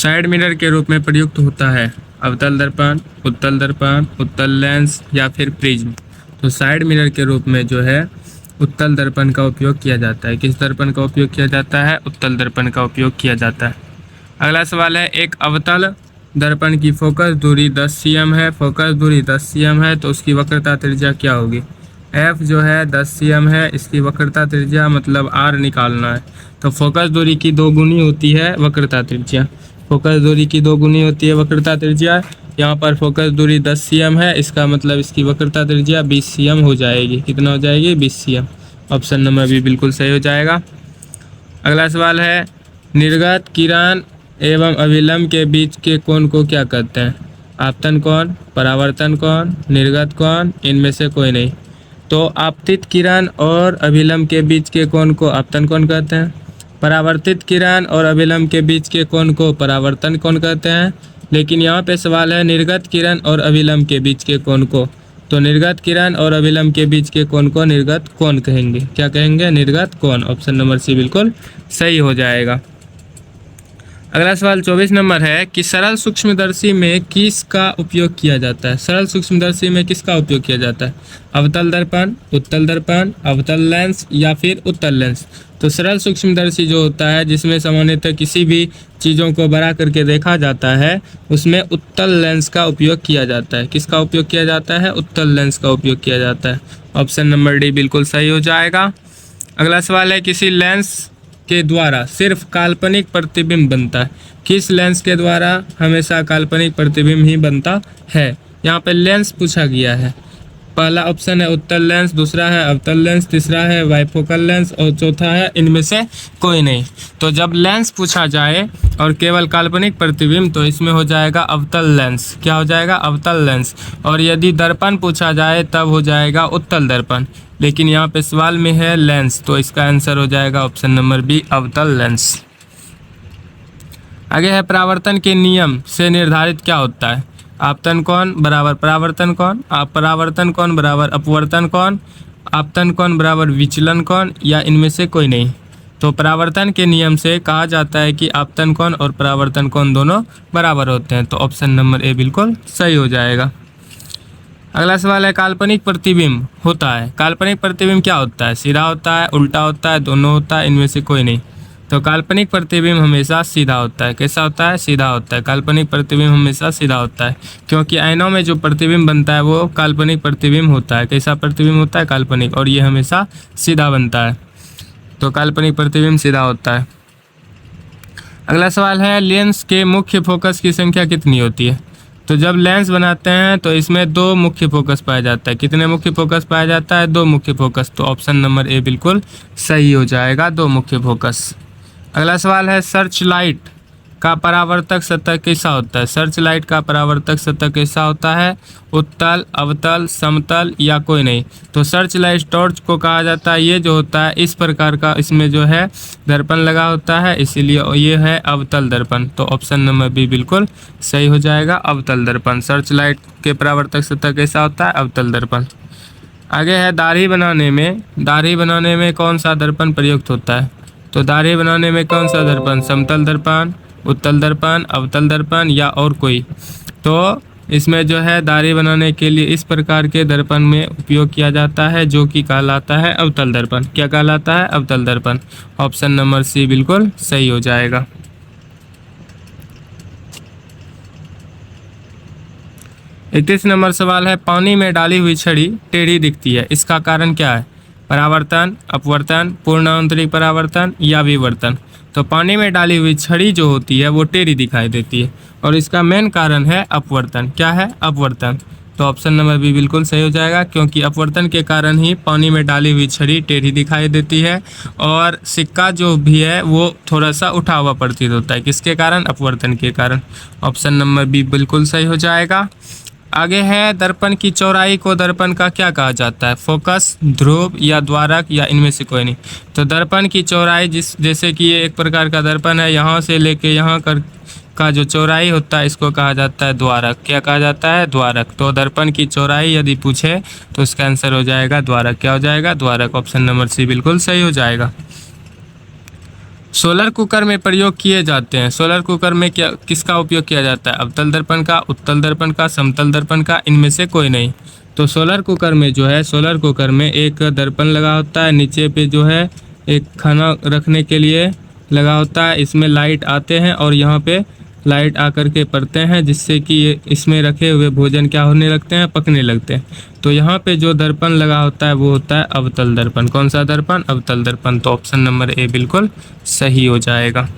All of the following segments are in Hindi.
साइड मिरर के रूप में प्रयुक्त होता है? अवतल दर्पण, उत्तल दर्पण, उत्तल लेंस या फिर प्रिज्म। तो साइड मिरर के रूप में जो है उत्तल दर्पण का उपयोग किया जाता है। किस दर्पण का उपयोग किया जाता है? उत्तल दर्पण का उपयोग किया जाता है। अगला सवाल है, एक अवतल दर्पण की फोकस दूरी 10 cm है। फोकस दूरी 10 cm है तो उसकी वक्रता त्रिज्या क्या होगी? F जो है 10 cm है, इसकी वक्रता त्रिज्या मतलब R निकालना है। तो फोकस दूरी की 2 गुनी होती है वक्रता त्रिज्या। फोकस दूरी की 2 गुनी होती है वक्रता त्रिज्या। यहाँ पर फोकस दूरी 10 cm है, इसका मतलब इसकी वक्रता त्रिज्या 20 cm हो जाएगी। कितना हो जाएगी? 20 cm। ऑप्शन नंबर बी बिल्कुल सही हो जाएगा। अगला सवाल है, निर्गत किरण एवं अभिलंब के बीच के कोण को क्या कहते हैं? आपतन कोण, परावर्तन कोण, निर्गत कोण, इनमें से कोई नहीं। तो आपतित किरण और अभिलंब के बीच के कोण को आपतन कोण कहते हैं। परावर्तित किरण और अभिलंब के बीच के कोण को परावर्तन कोण कहते हैं। लेकिन यहाँ पे सवाल है निर्गत किरण और अभिलंब के बीच के कोण को, तो निर्गत किरण और अभिलंब के बीच के कोण को निर्गत कोण कहेंगे। क्या कहेंगे? निर्गत कोण। ऑप्शन नंबर सी बिल्कुल सही हो जाएगा। अगला सवाल 24 नंबर है कि सरल सूक्ष्मदर्शी में किसका उपयोग किया जाता है? सरल सूक्ष्मदर्शी में किसका उपयोग किया जाता है? अवतल दर्पण, उत्तल दर्पण, अवतल लेंस या फिर उत्तल लेंस। तो सरल सूक्ष्मदर्शी जो होता है जिसमें सामान्यतः किसी भी चीज़ों को बड़ा करके देखा जाता है, उसमें उत्तल लेंस का उपयोग किया जाता है। किसका उपयोग किया जाता है? उत्तल लेंस का उपयोग किया जाता है। ऑप्शन नंबर डी बिल्कुल सही हो जाएगा। अगला सवाल है, किसी लेंस के द्वारा सिर्फ काल्पनिक प्रतिबिंब बनता है। किस लेंस के द्वारा हमेशा काल्पनिक प्रतिबिंब ही बनता है? यहाँ पे लेंस पूछा गया है। पहला ऑप्शन है उत्तल लेंस, दूसरा है अवतल लेंस, तीसरा है बाइफोकल लेंस और चौथा है इनमें से कोई नहीं। तो जब लेंस पूछा जाए और केवल काल्पनिक प्रतिबिंब तो इसमें हो जाएगा अवतल लेंस। क्या हो जाएगा? अवतल लेंस। और यदि दर्पण पूछा जाए तब हो जाएगा उत्तल दर्पण। लेकिन यहाँ पे सवाल में है लेंस, तो इसका आंसर हो जाएगा ऑप्शन नंबर बी अवतल लेंस। आगे है, परावर्तन के नियम से निर्धारित क्या होता है? आपतन कोण बराबर परावर्तन कोण, परावर्तन कोण बराबर अपवर्तन कोण, आपतन कोण बराबर विचलन कोण या इनमें से कोई नहीं। तो परावर्तन के नियम से कहा जाता है कि आपतन कोण और परावर्तन कोण दोनों बराबर होते हैं। तो ऑप्शन नंबर ए बिल्कुल सही हो जाएगा। अगला सवाल है, काल्पनिक प्रतिबिंब होता है। काल्पनिक प्रतिबिंब क्या होता है? सीधा होता है, उल्टा होता है, दोनों होता है, इनमें से कोई नहीं। तो काल्पनिक प्रतिबिंब हमेशा सीधा होता है। कैसा होता है? सीधा होता है। काल्पनिक प्रतिबिंब हमेशा सीधा होता है, क्योंकि आईनों में जो प्रतिबिंब बनता है वो काल्पनिक प्रतिबिंब होता है। कैसा प्रतिबिंब होता है? काल्पनिक। और ये हमेशा सीधा बनता है, तो काल्पनिक प्रतिबिंब सीधा होता है। अगला सवाल है, लेंस के मुख्य फोकस की संख्या कितनी होती है? तो जब लेंस बनाते हैं तो इसमें 2 मुख्य फोकस पाया जाता है। कितने मुख्य फोकस पाया जाता है? 2 मुख्य फोकस। तो ऑप्शन नंबर ए बिल्कुल सही हो जाएगा, 2 मुख्य फोकस। अगला सवाल है, सर्च लाइट का परावर्तक सतह कैसा होता है? सर्च लाइट का परावर्तक सतह कैसा होता है? उत्तल, अवतल, समतल या कोई नहीं। तो सर्च लाइट टॉर्च को कहा जाता है। ये जो होता है इस प्रकार का, इसमें जो है दर्पण लगा होता है, इसीलिए ये है अवतल दर्पण। तो ऑप्शन नंबर बी बिल्कुल सही हो जाएगा, अवतल दर्पण। सर्च लाइट के परावर्तक सतह कैसा होता है? अवतल दर्पण। आगे है, दाढ़ी बनाने में कौन सा दर्पण प्रयुक्त होता है? तो दाढ़ी बनाने में कौन सा दर्पण? समतल दर्पण, उत्तल दर्पण, अवतल दर्पण या और कोई। तो इसमें जो है दाढ़ी बनाने के लिए इस प्रकार के दर्पण में उपयोग किया जाता है, जो कि कहलाता है अवतल दर्पण। क्या कहलाता है? अवतल दर्पण। ऑप्शन नंबर सी बिल्कुल सही हो जाएगा। 31 नंबर सवाल है, पानी में डाली हुई छड़ी टेढ़ी दिखती है, इसका कारण क्या है? परावर्तन, अपवर्तन, पूर्ण आंतरिक परावर्तन या विवर्तन। तो पानी में डाली हुई छड़ी जो होती है वो टेढ़ी दिखाई देती है और इसका मेन कारण है अपवर्तन। क्या है? अपवर्तन। तो ऑप्शन नंबर बी बिल्कुल सही हो जाएगा, क्योंकि अपवर्तन के कारण ही पानी में डाली हुई छड़ी टेढ़ी दिखाई देती है और सिक्का जो भी है वो थोड़ा सा उठा हुआ प्रतीत होता है। किसके कारण? अपवर्तन के कारण। ऑप्शन नंबर बी बिल्कुल सही हो जाएगा। आगे है, दर्पण की चौड़ाई को दर्पण का क्या कहा जाता है? फोकस, ध्रुव या द्वारक या इनमें से कोई नहीं। तो दर्पण की चौड़ाई जैसे कि ये एक प्रकार का दर्पण है, यहाँ से लेके यहाँ का जो चौड़ाई होता है इसको कहा जाता है द्वारक। क्या कहा जाता है? द्वारक। तो दर्पण की चौड़ाई यदि पूछे तो इसका आंसर हो जाएगा द्वारक। क्या हो जाएगा? द्वारक। ऑप्शन नंबर सी बिल्कुल सही हो जाएगा। सोलर कुकर में प्रयोग किए जाते हैं। सोलर कुकर में क्या किसका उपयोग किया जाता है? अवतल दर्पण का, उत्तल दर्पण का, समतल दर्पण का, इनमें से कोई नहीं। तो सोलर कुकर में जो है, सोलर कुकर में एक दर्पण लगा होता है, नीचे पे जो है एक खाना रखने के लिए लगा होता है, इसमें लाइट आते हैं और यहाँ पे लाइट आकर के पड़ते हैं, जिससे कि ये इसमें रखे हुए भोजन क्या होने लगते हैं? पकने लगते हैं। तो यहाँ पे जो दर्पण लगा होता है वो होता है अवतल दर्पण। कौन सा दर्पण? अवतल दर्पण। तो ऑप्शन नंबर ए बिल्कुल सही हो जाएगा।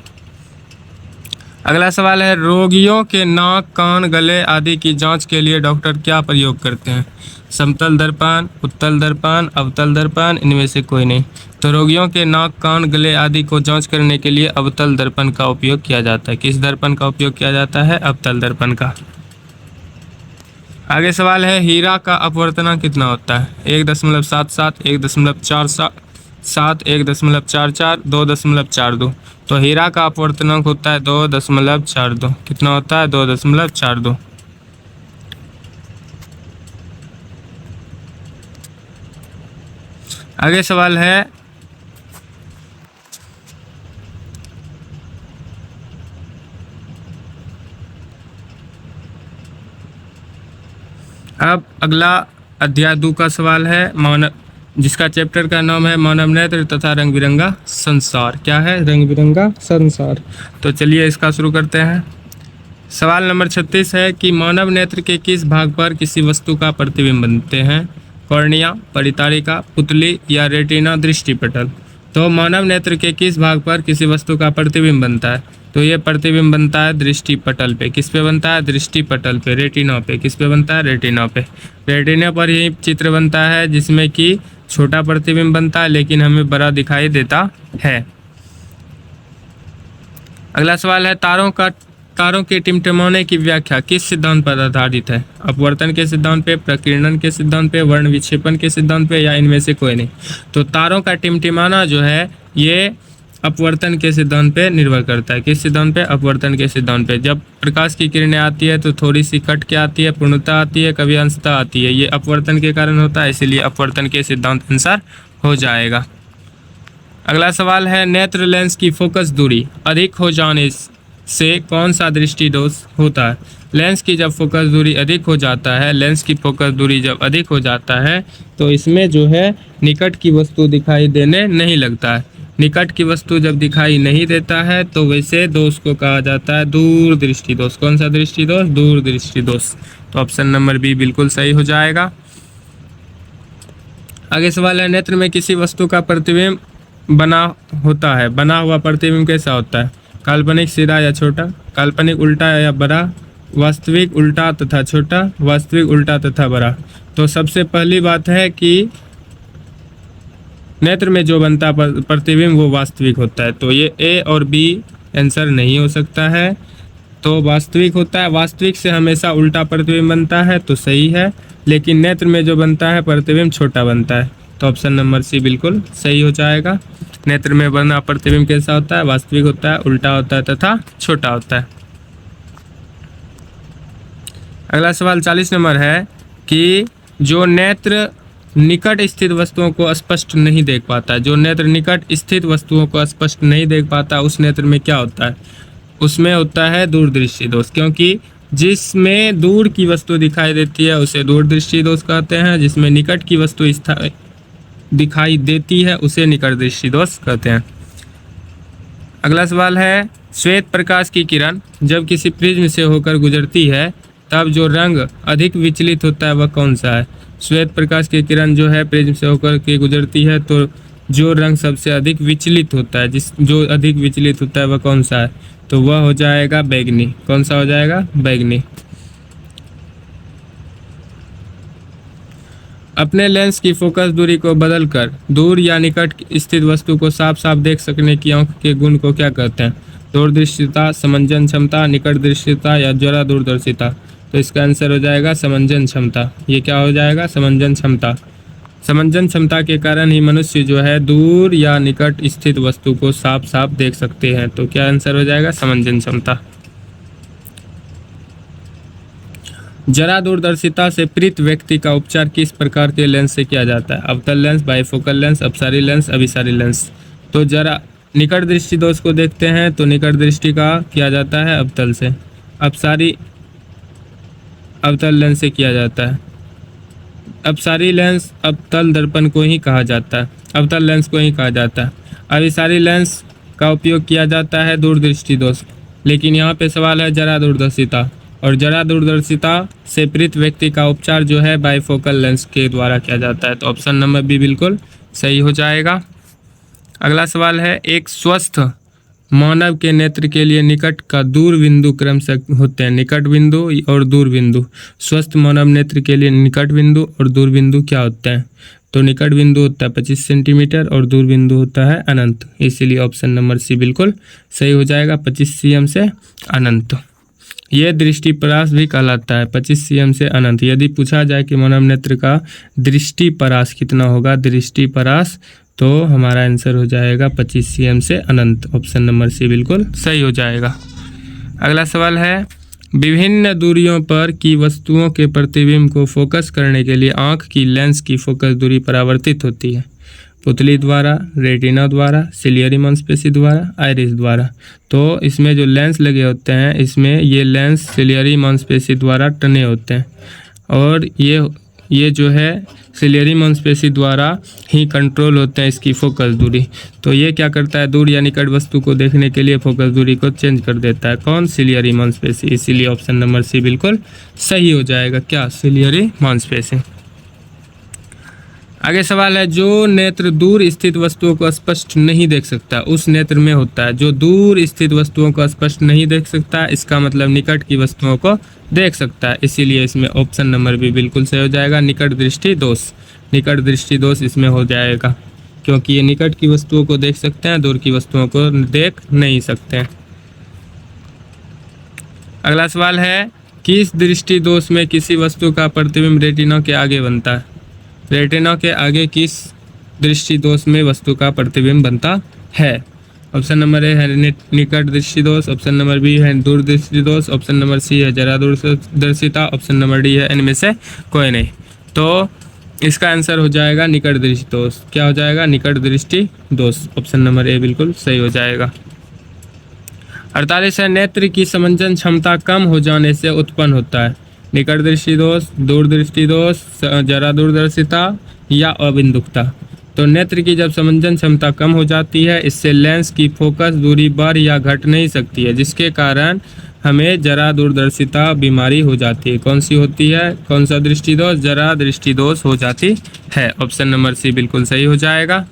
अगला सवाल है, रोगियों के नाक, कान, गले आदि की जांच के लिए डॉक्टर क्या प्रयोग करते हैं? समतल दर्पण, उत्तल दर्पण, अवतल दर्पण, इनमें से कोई नहीं। तो रोगियों के नाक, कान, गले आदि को जांच करने के लिए अवतल दर्पण का उपयोग किया जाता है। किस दर्पण का उपयोग किया जाता है? अवतल दर्पण का। आगे सवाल है, हीरा का अपवर्तनांक कितना होता है? 1.77, 1.47, 1.44, 2.42। तो हीरा का अपवर्तनांक होता है 2.42। कितना होता है? 2.42। आगे सवाल है, अब अगला अध्याय 2 का सवाल है, मानव, जिसका चैप्टर का नाम है मानव नेत्र तथा रंग बिरंगा संसार। क्या है? रंग बिरंगा संसार। तो चलिए इसका शुरू करते हैं। सवाल नंबर 36 है कि मानव नेत्र के किस भाग पर किसी वस्तु का प्रतिबिंब बनते हैं? कॉर्निया, परितारिका, पुतली या रेटिना, दृष्टिपटल। तो मानव नेत्र के किस भाग पर किसी वस्तु का प्रतिबिंब बनता है? तो ये प्रतिबिंब बनता है दृष्टिपटल पे। किस पे बनता है? दृष्टिपटल पे, रेटिना पे। किस पे बनता है? रेटिना पे। रेटिना पर ही चित्र बनता है जिसमें कि छोटा प्रतिबिंब बनता है लेकिन हमें बड़ा दिखाई देता है। अगला सवाल है, तारों के टिमटिमाने की व्याख्या किस सिद्धांत पर आधारित है? अपवर्तन के सिद्धांत पे, प्रकीर्णन के सिद्धांत पे, वर्ण विक्षेपण के सिद्धांत पे, या इनमें से कोई नहीं। तो तारों का टिमटिमाना जो है ये अपवर्तन के सिद्धांत पे निर्भर करता है। किस सिद्धांत पे? अपवर्तन के सिद्धांत पे। जब प्रकाश की किरणें आती है तो थोड़ी सी कट के आती है, पूर्णतः आती है, कभी अंशतः आती है। ये अपवर्तन के कारण होता है, इसीलिए अपवर्तन के सिद्धांत अनुसार हो जाएगा। अगला सवाल है, नेत्र लेंस की फोकस दूरी अधिक हो जाने से कौन सा दृष्टि दोष होता है? लेंस की जब फोकस दूरी अधिक हो जाता है, लेंस की फोकस दूरी जब अधिक हो जाता है तो इसमें जो है निकट की वस्तु दिखाई देने नहीं लगता है। निकट की वस्तु जब दिखाई नहीं देता है तो वैसे दोष को कहा जाता है दूर दृष्टि दोष। कौन सा दृष्टि दोष? दूर दृष्टि दोष। तो ऑप्शन नंबर बी बिल्कुल सही हो जाएगा। आगे सवाल है, नेत्र में किसी वस्तु का प्रतिबिंब बना होता है। बना हुआ प्रतिबिंब कैसा होता है? काल्पनिक सीधा या छोटा, काल्पनिक उल्टा या बड़ा, वास्तविक उल्टा तथा छोटा, वास्तविक उल्टा तथा बड़ा। तो सबसे पहली बात है कि नेत्र में जो बनता प्रतिबिंब वो वास्तविक होता है। तो ये ए और बी आंसर नहीं हो सकता है, तो वास्तविक होता है। वास्तविक से हमेशा उल्टा प्रतिबिंब बनता है तो सही है, लेकिन नेत्र में जो बनता है प्रतिबिंब छोटा बनता है। तो ऑप्शन नंबर सी बिल्कुल सही हो जाएगा। नेत्र में बना प्रतिबिंब कैसा होता है? वास्तविक होता है, उल्टा होता है तथा छोटा होता है। अगला सवाल 40 नंबर है कि जो नेत्र निकट स्थित वस्तुओं को स्पष्ट नहीं देख पाता, जो नेत्र निकट स्थित वस्तुओं को स्पष्ट नहीं देख पाता, उस नेत्र में क्या होता है? उसमें होता है दूरदृष्टि दोष। क्योंकि जिसमें दूर की वस्तु दिखाई देती है उसे दूरदृष्टि दोष कहते हैं, जिसमें निकट की वस्तु दिखाई देती है उसे निकट दृष्टि दोष कहते हैं। अगला सवाल है, श्वेत प्रकाश की किरण जब किसी प्रिज्म से होकर गुजरती है तब जो रंग अधिक विचलित होता है वह कौन सा है? श्वेत प्रकाश की किरण जो है प्रिज्म से होकर के गुजरती है तो जो रंग सबसे अधिक विचलित होता है, जो अधिक विचलित होता है वह कौन सा है? तो वह हो जाएगा बैगनी। कौन सा हो जाएगा? बैगनी। अपने लेंस की फोकस दूरी को बदलकर दूर या निकट स्थित वस्तु को साफ साफ देख सकने की आंख के गुण को क्या कहते हैं? दूरदृष्टिता, समंजन क्षमता, निकट दृष्टिता या ज्वरा दूरदर्शिता। तो इसका आंसर हो जाएगा समंजन क्षमता। ये क्या हो जाएगा? समंजन क्षमता। समंजन क्षमता के कारण ही मनुष्य जो है दूर या निकट स्थित वस्तु को साफ साफ देख सकते हैं। तो क्या आंसर हो जाएगा? समंजन क्षमता। जरा दूरदर्शिता से पीड़ित व्यक्ति का उपचार किस प्रकार के लेंस से किया जाता है? अवतल लेंस, बाइफोकल लेंस, अपसारी लेंस, अभिसारी लेंस। तो जरा निकट दृष्टि दोष को देखते हैं तो निकट दृष्टि का किया जाता है अवतल से, अपसारी अवतल लेंस से किया जाता है। अपसारी लेंस अवतल दर्पण को ही कहा जाता है, अवतल लेंस को ही कहा जाता है। अभिसारी लेंस का उपयोग किया जाता है दूरदृष्टि दोष, लेकिन यहाँ पे सवाल है जरा दूरदर्शिता, और जरा दूरदर्शिता से पीड़ित व्यक्ति का उपचार जो है बाइफोकल लेंस के द्वारा किया जाता है। तो ऑप्शन नंबर बी बिल्कुल सही हो जाएगा। अगला सवाल है, एक स्वस्थ मानव के नेत्र के लिए निकट का दूर बिंदु क्रम से होते हैं, निकट बिंदु और दूर बिंदु। स्वस्थ मानव नेत्र के लिए निकट बिंदु और दूर बिंदु क्या होते हैं? तो निकट बिंदु होता है 25 सेंटीमीटर और दूर बिंदु होता है अनंत, इसीलिए ऑप्शन नंबर सी बिल्कुल सही हो जाएगा, 25 cm से अनंत। यह दृष्टिपरास भी कहलाता है, 25 cm से अनंत। यदि पूछा जाए कि मानव नेत्र का दृष्टिपरास कितना होगा, दृष्टिपरास, तो हमारा आंसर हो जाएगा 25 cm से अनंत, ऑप्शन नंबर सी बिल्कुल सही हो जाएगा। अगला सवाल है, विभिन्न दूरियों पर की वस्तुओं के प्रतिबिंब को फोकस करने के लिए आंख की लेंस की फोकस दूरी परावर्तित होती है, पुतली द्वारा, रेटिना द्वारा, सिलियरी मांसपेशी द्वारा, आइरिस द्वारा। तो इसमें जो लेंस लगे होते हैं, इसमें ये लेंस सिलियरी मांसपेशी द्वारा टने होते हैं, और ये जो है सिलियरी मांसपेशी द्वारा ही कंट्रोल होते हैं इसकी फोकस दूरी। तो ये क्या करता है, दूर या निकट वस्तु को देखने के लिए फोकस दूरी को चेंज कर देता है। कौन? सिलियरी मांसपेशी, इसीलिए ऑप्शन नंबर सी बिल्कुल सही हो जाएगा। क्या? सिलियरी मांसपेशी। आगे सवाल है, जो नेत्र दूर स्थित वस्तुओं को स्पष्ट नहीं देख सकता उस नेत्र में होता है। जो दूर स्थित वस्तुओं को स्पष्ट नहीं देख सकता, इसका मतलब निकट की वस्तुओं को देख सकता है, इसीलिए इसमें ऑप्शन नंबर भी बिल्कुल सही हो जाएगा, निकट दृष्टि दोष। निकट दृष्टि दोष इसमें हो जाएगा, क्योंकि ये निकट की वस्तुओं को देख सकते हैं, दूर की वस्तुओं को देख नहीं सकते हैं। अगला सवाल है, किस दृष्टि दोष में किसी वस्तु का प्रतिबिंब रेटिना के आगे बनता है? रेटिना के आगे किस दृष्टि दोष में वस्तु का प्रतिबिंब बनता है? ऑप्शन नंबर ए है निकट दृष्टि दोष, ऑप्शन नंबर बी है दूर दृष्टि दोष, ऑप्शन नंबर सी है जरा दूरदर्शिता, ऑप्शन नंबर डी है इनमें से कोई नहीं। तो इसका आंसर हो जाएगा निकट दृष्टि दोष। क्या हो जाएगा? निकट दृष्टि दोष, ऑप्शन नंबर ए बिल्कुल सही हो जाएगा। 48 है, नेत्र की समंजन क्षमता कम हो जाने से उत्पन्न होता है, निकट दृष्टि दोष, दूरदृष्टि दोष, जरा दूरदर्शिता या अबिंदुकता। तो नेत्र की जब समंजन क्षमता कम हो जाती है, इससे लेंस की फोकस दूरी बढ़ या घट नहीं सकती है, जिसके कारण हमें जरा दूरदर्शिता बीमारी हो जाती है। कौन सी होती है? कौन सा दृष्टि दोष? जरा दृष्टि दोष हो जाती है, ऑप्शन नंबर सी बिल्कुल सही हो जाएगा।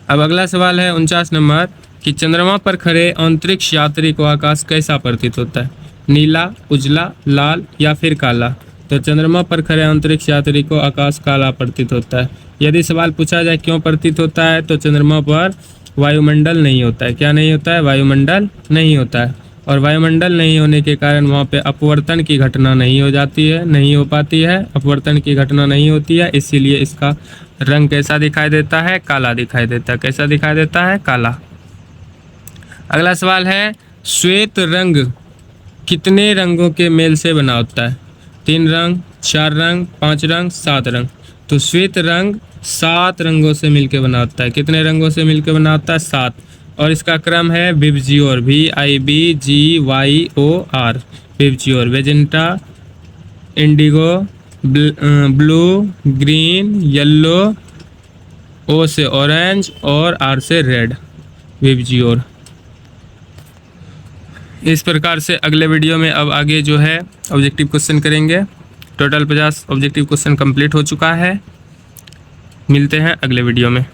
अब अगला सवाल है 49 नंबर, कि चंद्रमा पर खड़े अंतरिक्ष यात्री को आकाश कैसा प्रतीत होता है? नीला, उजला, लाल या फिर काला? तो चंद्रमा पर खड़े अंतरिक्ष यात्री को आकाश काला प्रतीत होता है। यदि सवाल पूछा जाए क्यों प्रतीत होता है, तो चंद्रमा पर वायुमंडल नहीं होता है। क्या नहीं होता है? वायुमंडल नहीं होता है, और वायुमंडल नहीं होने के कारण वहाँ पे अपवर्तन की घटना नहीं हो जाती है, नहीं हो पाती है, अपवर्तन की घटना नहीं होती है, इसीलिए इसका रंग कैसा दिखाई देता है? काला दिखाई देता है। कैसा दिखाई देता है? काला। अगला सवाल है, श्वेत रंग कितने रंगों के मेल से बना होता है? 3 रंग, 4 रंग, 5 रंग, 7 रंग। तो श्वेत रंग 7 रंगों से मिलकर बना होता है। कितने रंगों से मिलकर बना होता है? 7। और इसका क्रम है विबजियोर, VIBGYOR, विबजियोर। वेजेंटा, indigo, blue, green, yellow, O से ऑरेंज और R से रेड, विबजियोर। इस प्रकार से अगले वीडियो में अब आगे जो है ऑब्जेक्टिव क्वेश्चन करेंगे। टोटल 50 ऑब्जेक्टिव क्वेश्चन कंप्लीट हो चुका है। मिलते हैं अगले वीडियो में।